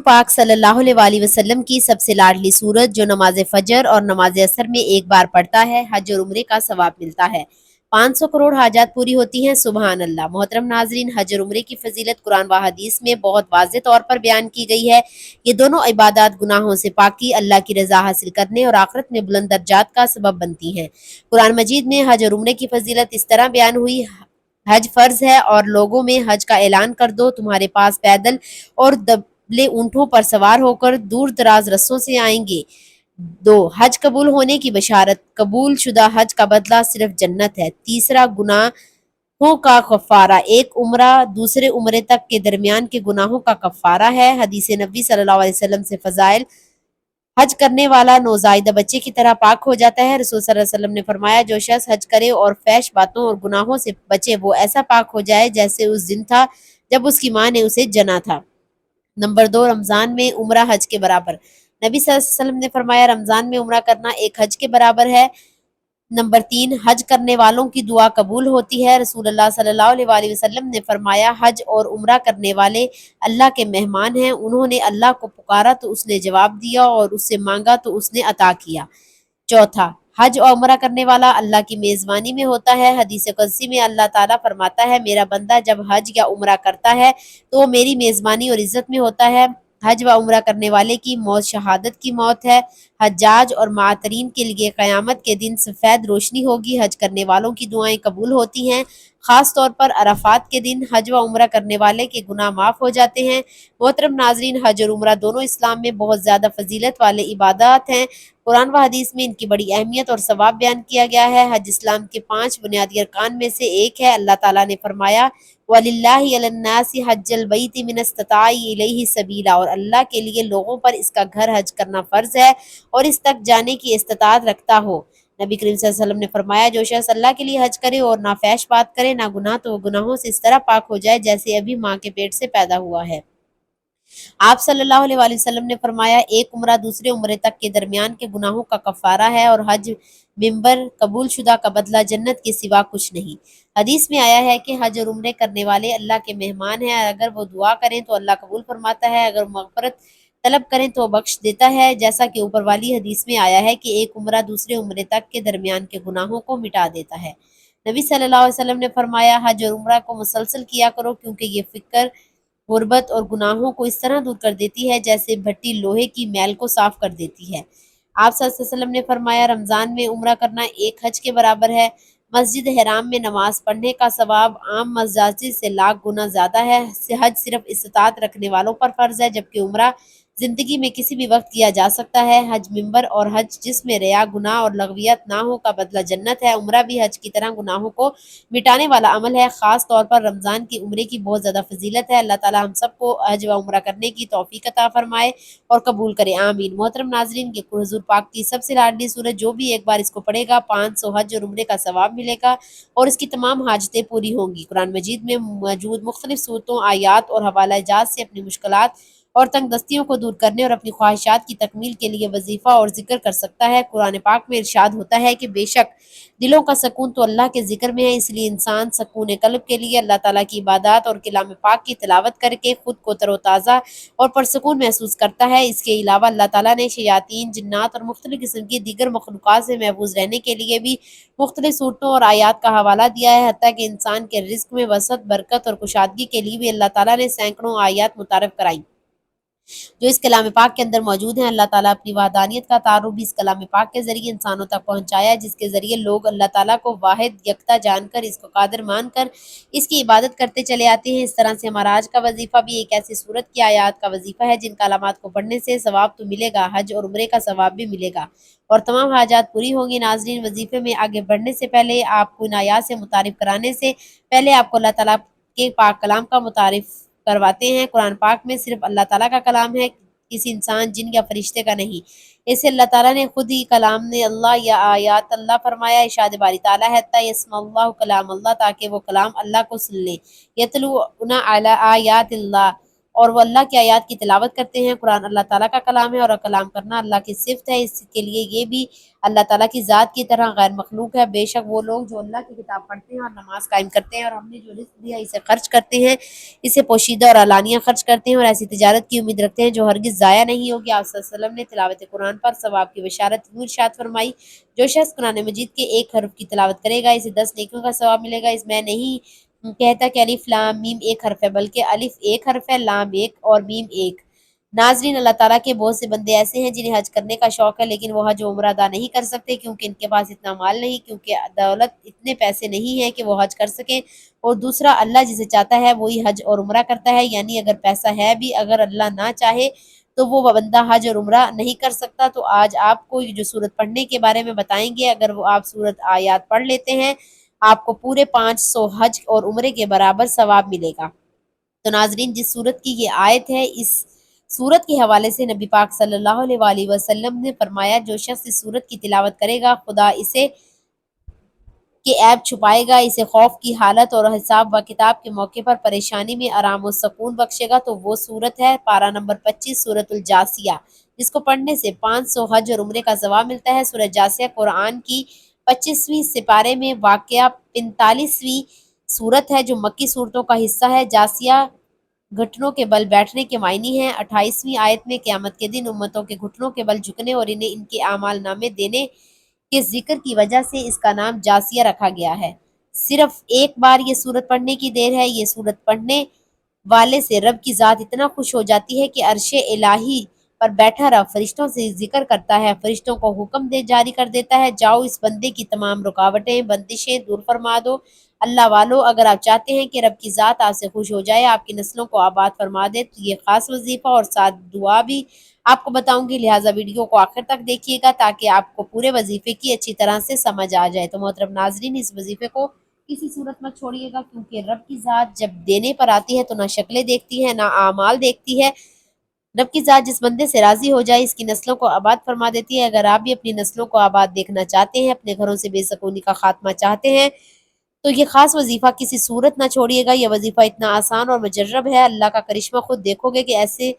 پاک صلی اللہ علیہ وسلم کی سب سے لاڈلی سورت جو نماز فجر اور نماز عصر میں ایک بار پڑھتا ہے حج اور عمرے کا ثواب ملتا ہے۔ 500 کروڑ حاجات پوری ہوتی ہیں، سبحان اللہ۔ محترم ناظرین، حج اور عمرے کی فضیلت قرآن و حدیث میں بہت واضح طور پر بیان کی گئی ہے۔ یہ دونوں عبادات گناہوں سے پاکی، اللہ کی رضا حاصل کرنے اور آخرت میں بلند درجات کا سبب بنتی ہیں۔ قرآن مجید میں حج اور عمرے کی فضیلت اس طرح بیان ہوئی: حج فرض ہے اور لوگوں میں حج کا اعلان کر دو، تمہارے پاس پیدل اور دبلے اونٹوں پر سوار ہو کر دور دراز رستوں سے آئیں گے۔ 2. حج قبول ہونے کی بشارت، قبول شدہ حج کا بدلہ صرف جنت ہے۔ تیسرا، گناہوں کا کفارہ، ایک عمرہ دوسرے عمرے تک کے درمیان کے گناہوں کا کفارہ ہے۔ حدیث نبی صلی اللہ علیہ وسلم سے فضائل: حج کرنے والا نوزائیدہ بچے کی طرح پاک ہو جاتا ہے۔ رسول صلی اللہ علیہ وسلم نے فرمایا، جو شخص حج کرے اور فحش باتوں اور گناہوں سے بچے وہ ایسا پاک ہو جائے جیسے اس دن تھا جب اس کی ماں نے اسے جنا تھا۔ نمبر 2، رمضان میں عمرہ حج کے برابر، نبی صلی اللہ علیہ وسلم نے فرمایا، رمضان میں عمرہ کرنا ایک حج کے برابر ہے۔ نمبر 3، حج کرنے والوں کی دعا قبول ہوتی ہے۔ رسول اللہ صلی اللہ علیہ وسلم نے فرمایا، حج اور عمرہ کرنے والے اللہ کے مہمان ہیں، انہوں نے اللہ کو پکارا تو اس نے جواب دیا اور اس سے مانگا تو اس نے عطا کیا۔ چوتھا، حج اور عمرہ کرنے والا اللہ کی میزبانی میں ہوتا ہے۔ حدیث قدسی میں اللہ تعالیٰ فرماتا ہے، میرا بندہ جب حج یا عمرہ کرتا ہے تو وہ میری میزبانی اور عزت میں ہوتا ہے۔ حج و عمرہ کرنے والے کی موت شہادت کی موت ہے۔ حجاج اور معترین کے لیے قیامت کے دن سفید روشنی ہوگی۔ حج کرنے والوں کی دعائیں قبول ہوتی ہیں، خاص طور پر عرفات کے دن حج و عمرہ کرنے والے کے گناہ معاف ہو جاتے ہیں۔ محترم ناظرین، حج اور عمرہ دونوں اسلام میں بہت زیادہ فضیلت والے عبادات ہیں۔ قرآن و حدیث میں ان کی بڑی اہمیت اور ثواب بیان کیا گیا ہے۔ حج اسلام کے 5 بنیادی ارکان میں سے ایک ہے۔ اللہ تعالیٰ نے فرمایا، وَلِلَّهِ عَلَى النَّاسِ حَجَّ الْبَيْتِ مِنِ اسْتَطَاعَ إِلَيْهِ سَبِيلًا، اور اللہ کے لیے لوگوں پر اس کا گھر حج کرنا فرض ہے اور اس تک جانے کی استطاعت رکھتا ہو۔ نبی کریم صلی اللہ علیہ وسلم نے فرمایا، جو شخص اللہ کے لیے حج کرے اور نہ فحش بات کرے نہ گناہ، تو وہ گناہوں سے اس طرح پاک ہو جائے جیسے ابھی ماں کے پیٹ سے پیدا ہوا ہے۔ آپ صلی اللہ علیہ وسلم نے فرمایا، ایک عمرہ دوسرے عمرے تک کے درمیان کے گناہوں کا کفارہ ہے اور حج ممبر قبول شدہ کا بدلہ جنت کے سوا کچھ نہیں۔ حدیث میں آیا ہے کہ حج اور عمرے کرنے والے اللہ کے مہمان ہیں، اگر وہ دعا کریں تو اللہ قبول فرماتا ہے، اگر مغفرت طلب کریں تو وہ بخش دیتا ہے، جیسا کہ اوپر والی حدیث میں آیا ہے کہ ایک عمرہ دوسرے عمرے تک کے درمیان کے گناہوں کو مٹا دیتا ہے۔ نبی صلی اللہ علیہ وسلم نے فرمایا، حج اور عمرہ کو مسلسل کیا کرو کیونکہ یہ فکر، غربت اور گناہوں کو اس طرح دور کر دیتی ہے جیسے بھٹی لوہے کی میل کو صاف کر دیتی ہے۔ آپ صلی اللہ علیہ وسلم نے فرمایا، رمضان میں عمرہ کرنا ایک حج کے برابر ہے۔ مسجد حرام میں نماز پڑھنے کا ثواب عام مساجد سے لاکھ گنا زیادہ ہے۔ حج صرف استطاعت رکھنے والوں پر فرض ہے، جبکہ عمرہ زندگی میں کسی بھی وقت کیا جا سکتا ہے۔ حج ممبر اور حج جس میں ریا، گناہ اور لغویات نہ ہو کا بدلہ جنت ہے۔ عمرہ بھی حج کی طرح گناہوں کو مٹانے والا عمل ہے، خاص طور پر رمضان کی عمرے کی بہت زیادہ فضیلت ہے۔ اللہ تعالی ہم سب کو حج و عمرہ کرنے کی توفیق عطا فرمائے اور قبول کرے، آمین۔ محترم ناظرین، یہ حضور پاک کی سب سے لاڈلی سورت، جو بھی ایک بار اس کو پڑھے گا 500 حج اور عمرے کا ثواب ملے گا اور اس کی تمام حاجتیں پوری ہوں گی۔ قرآن مجید میں موجود مختلف صورتوں، آیات اور حوالہ جات سے اپنی مشکلات اور تنگ دستیوں کو دور کرنے اور اپنی خواہشات کی تکمیل کے لیے وظیفہ اور ذکر کر سکتا ہے۔ قرآن پاک میں ارشاد ہوتا ہے کہ بے شک دلوں کا سکون تو اللہ کے ذکر میں ہے، اس لیے انسان سکون قلب کے لیے اللہ تعالیٰ کی عبادات اور کلام پاک کی تلاوت کر کے خود کو تر و تازہ اور پرسکون محسوس کرتا ہے۔ اس کے علاوہ اللہ تعالیٰ نے شیاطین، جنات اور مختلف قسم کی دیگر مخلوقات سے محفوظ رہنے کے لیے بھی مختلف صورتوں اور آیات کا حوالہ دیا ہے، حتیٰ کہ انسان کے رزق میں وسعت، برکت اور کشادگی کے لیے بھی اللہ تعالیٰ نے سینکڑوں آیات متعارف کرائیں جو اس کلام پاک کے اندر موجود ہیں۔ اللہ تعالیٰ اپنی وحدانیت کا تعارف بھی اس کلام پاک کے ذریعے انسانوں تک پہنچایا ہے، جس کے ذریعے لوگ اللہ تعالیٰ کو واحد یکتا جان کر، اس کو قادر مان کر اس کی عبادت کرتے چلے آتے ہیں۔ اس طرح سے ہمارا آج کا وظیفہ بھی ایک ایسی صورت کی آیات کا وظیفہ ہے جن کلمات کو پڑھنے سے ثواب تو ملے گا، حج اور عمرے کا ثواب بھی ملے گا اور تمام حاجات پوری ہوں گی۔ ناظرین، وظیفے میں آگے بڑھنے سے پہلے، آپ کو ان آیات سے متعارف کرانے سے پہلے آپ کو اللہ تعالیٰ کے پاک کلام کا متعارف کرواتے ہیں۔ قرآن پاک میں صرف اللہ تعالیٰ کا کلام ہے، کسی انسان، جن یا فرشتے کا نہیں۔ اسے اللہ تعالیٰ نے خود ہی کلام نے اللہ یا آیات اللہ فرمایا۔ ارشاد باری تعالیٰ ہے، یسمع اللہ کلام اللہ، تاکہ وہ کلام اللہ کو سن لیں۔ یتلون علی آیات اللہ، اور وہ اللہ کی آیات کی تلاوت کرتے ہیں۔ قرآن اللہ تعالیٰ کا کلام ہے اور کلام کرنا اللہ کی صفت ہے، اس کے لیے یہ بھی اللہ تعالیٰ کی ذات کی طرح غیر مخلوق ہے۔ بے شک وہ لوگ جو اللہ کی کتاب پڑھتے ہیں اور نماز قائم کرتے ہیں اور ہم نے جو رزق دیا اسے خرچ کرتے ہیں، اسے پوشیدہ اور علانیہ خرچ کرتے ہیں اور ایسی تجارت کی امید رکھتے ہیں جو ہرگز ضائع نہیں ہوگی۔ آپ صلی اللہ علیہ وسلم نے تلاوت قرآن پر ثواب کی بشارت یوں ارشاد فرمائی، جو شخص قرآن مجید کے ایک حرف کی تلاوت کرے گا اسے 10 نیکیوں کا ثواب ملے گا۔ اس میں نہیں کہتا کہ الف لام میم ایک حرف ہے، بلکہ الف ایک حرف ہے، لام ایک اور میم ایک۔ ناظرین، اللہ تعالیٰ کے بہت سے بندے ایسے ہیں جنہیں حج کرنے کا شوق ہے لیکن وہ حج و عمرہ ادا نہیں کر سکتے کیونکہ ان کے پاس اتنا مال نہیں، کیونکہ دولت اتنے پیسے نہیں ہیں کہ وہ حج کر سکیں، اور دوسرا اللہ جسے چاہتا ہے وہی حج اور عمرہ کرتا ہے، یعنی اگر پیسہ ہے بھی، اگر اللہ نہ چاہے تو وہ بندہ حج اور عمرہ نہیں کر سکتا۔ تو آج آپ کو یہ جو سورت پڑھنے کے بارے میں بتائیں گے، اگر وہ آپ سورت آیات پڑھ لیتے ہیں آپ کو پورے 500 حج اور عمرے کے برابر ثواب ملے گا۔ تو ناظرین، جس سورت کی یہ آیت ہے، اس سورت کے حوالے سے نبی پاک صلی اللہ علیہ وآلہ وسلم نے فرمایا، جو شخص اس سورت کی تلاوت کرے گا خدا اسے کے عیب چھپائے گا، اسے خوف کی حالت اور حساب و کتاب کے موقع پر پریشانی میں آرام و سکون بخشے گا۔ تو وہ سورت ہے پارہ نمبر 25 سورت الجاثیہ، جس کو پڑھنے سے 500 حج اور عمرے کا ثواب ملتا ہے۔ سورت جاثیہ قرآن کی 25ویں سپارے میں واقعہ 45ویں سورت ہے جو مکی صورتوں کا حصہ ہے۔ جاثیہ گھٹنوں کے بل بیٹھنے کے معنی ہیں۔ 28ویں آیت میں قیامت کے دن امتوں کے گھٹنوں کے بل جھکنے اور انہیں ان کے اعمال نامے دینے کے ذکر کی وجہ سے اس کا نام جاثیہ رکھا گیا ہے۔ صرف ایک بار یہ سورت پڑھنے کی دیر ہے۔ یہ سورت پڑھنے والے سے رب کی ذات اتنا خوش ہو جاتی ہے کہ عرش الہی پر بیٹھا رب فرشتوں سے ذکر کرتا ہے، فرشتوں کو حکم دے جاری کر دیتا ہے، جاؤ اس بندے کی تمام رکاوٹیں بندشیں دور فرما دو۔ اللہ والو، اگر آپ چاہتے ہیں کہ رب کی ذات آپ سے خوش ہو جائے، آپ کی نسلوں کو آباد فرما دے، تو یہ خاص وظیفہ اور ساتھ دعا بھی آپ کو بتاؤں گی، لہٰذا ویڈیو کو آخر تک دیکھیے گا تاکہ آپ کو پورے وظیفے کی اچھی طرح سے سمجھ آ جائے۔ تو محترم ناظرین، اس وظیفے کو کسی صورت مت چھوڑیے گا، کیونکہ رب کی ذات جب دینے پر آتی ہے تو نہ شکلیں دیکھتی ہے نہ اعمال دیکھتی ہے۔ رب کی ذات جس بندے سے راضی ہو جائے اس کی نسلوں کو آباد فرما دیتی ہے۔ اگر آپ بھی اپنی نسلوں کو آباد دیکھنا چاہتے ہیں، اپنے گھروں سے بے سکونی کا خاتمہ چاہتے ہیں، تو یہ خاص وظیفہ کسی صورت نہ چھوڑیے گا۔ یہ وظیفہ اتنا آسان اور مجرب ہے، اللہ کا کرشمہ خود دیکھو گے کہ ایسے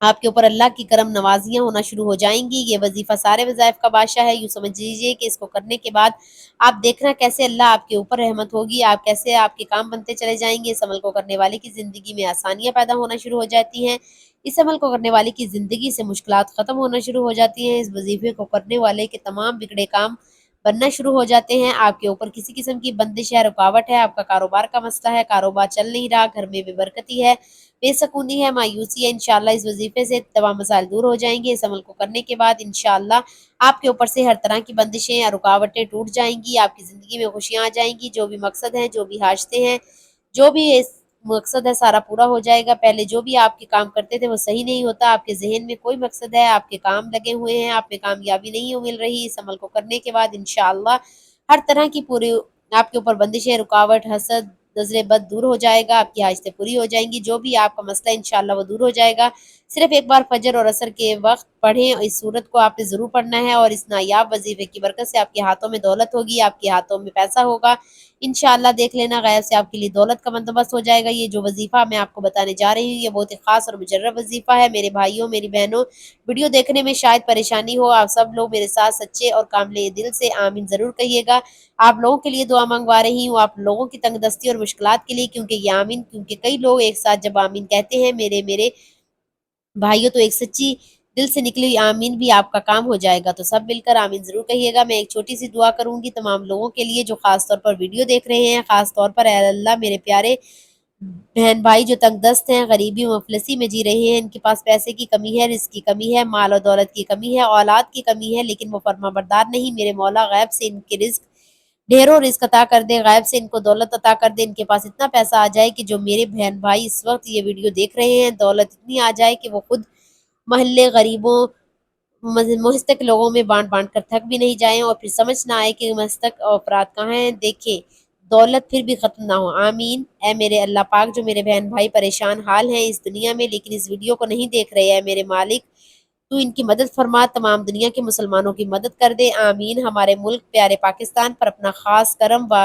آپ کے اوپر اللہ کی کرم نوازیاں ہونا شروع ہو جائیں گی۔ یہ وظیفہ سارے وظائف کا بادشاہ ہے، یوں سمجھ لیجیے کہ اس کو کرنے کے بعد آپ دیکھنا کیسے اللہ آپ کے اوپر رحمت ہوگی، آپ کیسے آپ کے کام بنتے چلے جائیں گے۔ اس عمل کو کرنے والے کی زندگی میں آسانیاں پیدا ہونا شروع ہو جاتی ہیں، اس عمل کو کرنے والے کی زندگی سے مشکلات ختم ہونا شروع ہو جاتی ہیں، اس وظیفے کو کرنے والے کے تمام بگڑے کام بننا شروع ہو جاتے ہیں۔ آپ کے اوپر کسی قسم کی بندش ہے، رکاوٹ ہے، آپ کا کاروبار کا مسئلہ ہے، کاروبار چل نہیں رہا، گھر میں بے برکتی ہے، بے سکونی ہے، مایوسی ہے، انشاءاللہ اس وظیفے سے تمام مسائل دور ہو جائیں گے۔ اس عمل کو کرنے کے بعد انشاءاللہ آپ کے اوپر سے ہر طرح کی بندشیں یا رکاوٹیں ٹوٹ جائیں گی، آپ کی زندگی میں خوشیاں آ جائیں گی، جو بھی مقصد ہیں، جو بھی حاجتیں ہیں، جو بھی اس مقصد ہے سارا پورا ہو جائے گا۔ پہلے جو بھی آپ کے کام کرتے تھے وہ صحیح نہیں ہوتا، آپ کے ذہن میں کوئی مقصد ہے، آپ کے کام لگے ہوئے ہیں، آپ میں کامیابی نہیں مل رہی، اس عمل کو کرنے کے بعد انشاءاللہ ہر طرح کی پوری آپ کے اوپر بندشیں، رکاوٹ، حسد، نظر بد دور ہو جائے گا، آپ کی حاجتیں پوری ہو جائیں گی، جو بھی آپ کا مسئلہ ہے انشاءاللہ وہ دور ہو جائے گا۔ صرف ایک بار فجر اور عصر کے وقت پڑھیں، اس سورت کو آپ نے ضرور پڑھنا ہے، اور اس نایاب وظیفے کی برکت سے آپ کے ہاتھوں میں دولت ہوگی، آپ کے ہاتھوں میں پیسہ ہوگا، انشاءاللہ دیکھ لینا غیب سے آپ کے لیے دولت کا بندوبست ہو جائے گا۔ یہ جو وظیفہ میں آپ کو بتانے جا رہی ہوں یہ بہت ہی خاص اور مجرب وظیفہ ہے۔ میرے بھائیوں، میری بہنوں، ویڈیو دیکھنے میں شاید پریشانی ہو، آپ سب لوگ میرے ساتھ سچے اور کاملے دل سے آمین ضرور کہیے گا۔ آپ لوگوں کے لیے دعا منگوا رہی ہوں، آپ لوگوں کی تنگ دستی اور مشکلات کے لیے، کیونکہ یہ آمین، کیونکہ کئی لوگ ایک ساتھ جب آمین کہتے ہیں میرے بھائیوں، تو ایک سچی دل سے نکلی ہوئی آمین بھی آپ کا کام ہو جائے گا۔ تو سب مل کر آمین ضرور کہیے گا۔ میں ایک چھوٹی سی دعا کروں گی تمام لوگوں کے لیے جو خاص طور پر ویڈیو دیکھ رہے ہیں، خاص طور پر اے اللہ میرے پیارے بہن بھائی جو تنگ دست ہیں، غریبی و مفلسی میں جی رہے ہیں، ان کے پاس پیسے کی کمی ہے، رزق کی کمی ہے، مال و دولت کی کمی ہے، اولاد کی کمی ہے، لیکن وہ فرما بردار نہیں۔ میرے مولا غیب سے ان کے رزق ڈھیروں رزق عطا کر دے، غیب سے ان کو دولت عطا کر دے، ان کے پاس اتنا پیسہ آ جائے کہ جو میرے بہن بھائی اس وقت یہ ویڈیو دیکھ رہے ہیں، دولت اتنی آ جائے کہ وہ خود محلے غریبوں مستحق لوگوں میں بانٹ بانٹ کر تھک بھی نہیں جائیں، اور پھر سمجھ نہ آئے کہ مستحق افراد کہاں ہیں، دیکھیں دولت پھر بھی ختم نہ ہو۔ آمین۔ اے میرے اللہ پاک، جو میرے بہن بھائی پریشان حال ہیں اس دنیا میں لیکن اس ویڈیو کو نہیں دیکھ رہے، اے میرے مالک تو ان کی مدد فرما، تمام دنیا کے مسلمانوں کی مدد کر دے۔ آمین۔ ہمارے ملک پیارے پاکستان پر اپنا خاص کرم و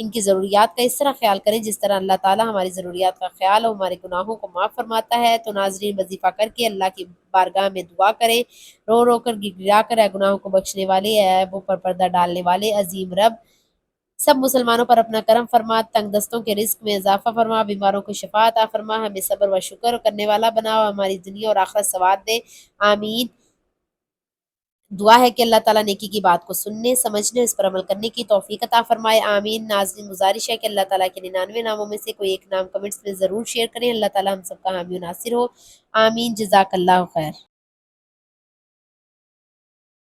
ان کی ضروریات کا اس طرح خیال کریں جس طرح اللہ تعالیٰ ہماری ضروریات کا خیال اور ہمارے گناہوں کو معاف فرماتا ہے۔ تو ناظرین، وظیفہ کر کے اللہ کی بارگاہ میں دعا کریں، رو رو کر گڑگڑا کر، اے گناہوں کو بخشنے والے، اے عیبوں پر پردہ ڈالنے والے عظیم رب، سب مسلمانوں پر اپنا کرم فرما، تنگ دستوں کے رزق میں اضافہ فرما، بیماروں کو شفا عطا فرما، ہمیں صبر و شکر کرنے والا بنا اور ہماری دنیا اور آخرت سواد دے، آمین۔ دعا ہے کہ اللہ تعالیٰ نیکی کی بات کو سننے، سمجھنے، اس پر عمل کرنے کی توفیق عطا فرمائے، آمین۔ ناظرین، گزارش ہے کہ اللہ تعالیٰ کے 99 ناموں میں سے کوئی ایک نام کمنٹس میں ضرور شیئر کریں۔ اللہ تعالیٰ ہم سب کا حامی و ناصر ہو، آمین۔ جزاک اللہ خیر۔